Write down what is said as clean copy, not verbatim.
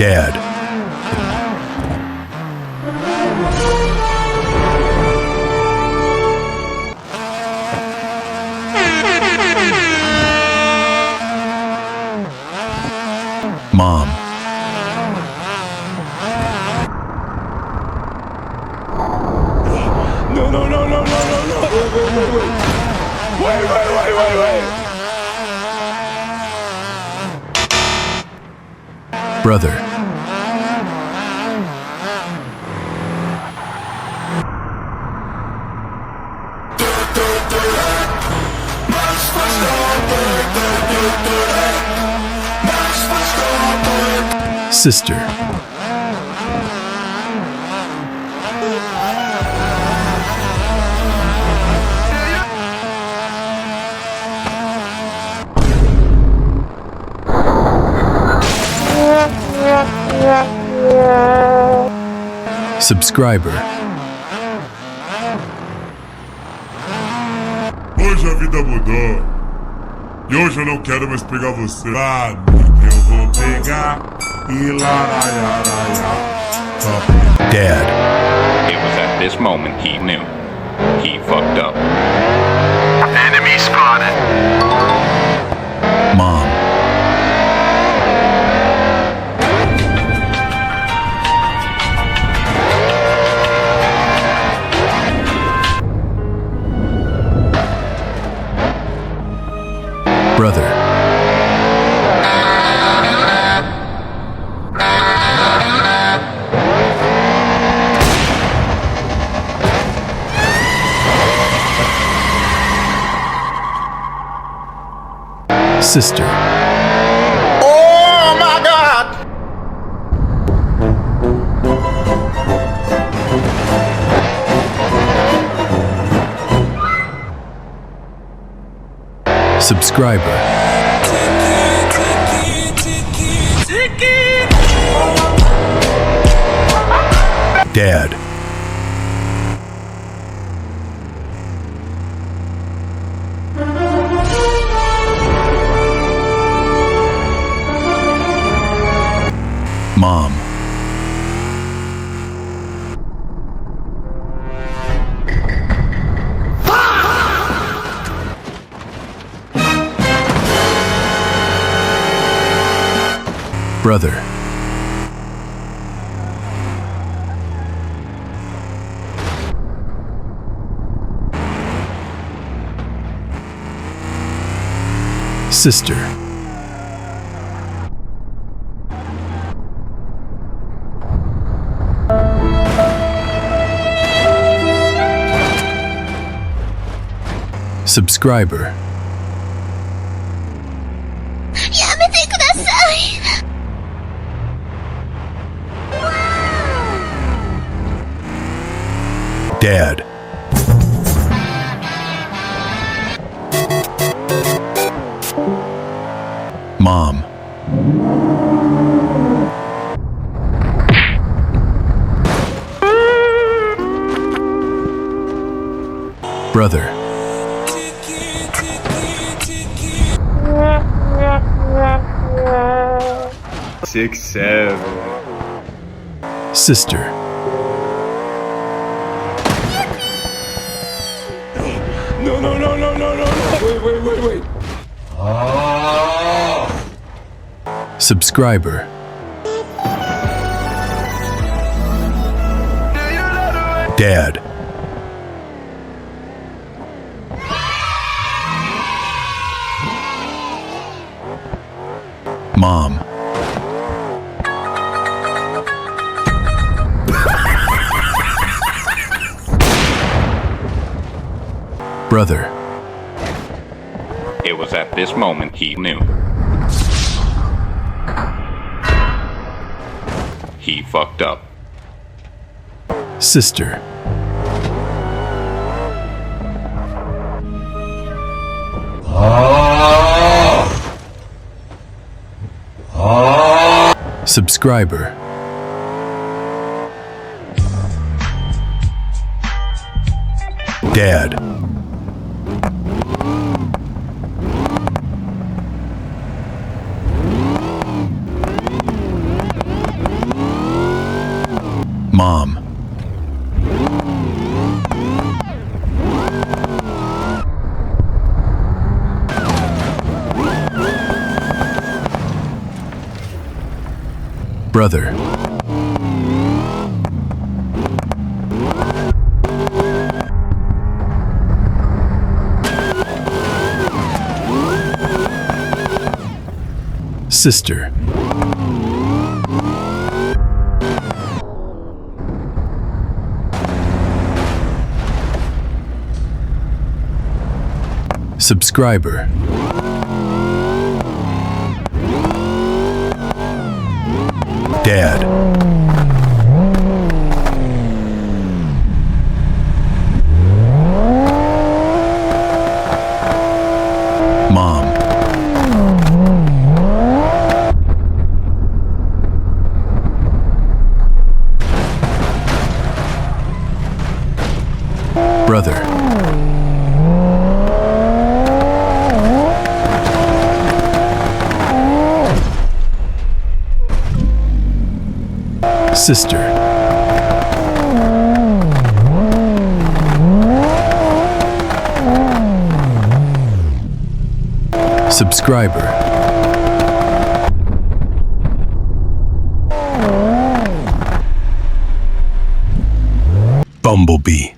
Dad. Mom. No, no, no, no, no, no, no. Wait. Brother. Sister. Subscriber. Hoje a vida mudou. E hoje eu não quero mais pegar você. Ah, eu vou pegar e laraiaraia. Dad. It was at this moment he knew. He fucked up. Enemy spotted. Mom. Brother. Sister. Oh my God! Subscriber. Dad. Mom. Brother. Sister. Subscriber. やめてください。Dad. Mom. Brother. Six, seven. Sister. No, no, no, no, no, no, no. Wait. Subscriber. Dad. Mom. Brother. It was at this moment he knew. He fucked up. Sister. Subscriber. Dad. Mom. Brother. Sister. Subscriber. Dad. Mom. Brother. Sister. Subscriber. Bumblebee.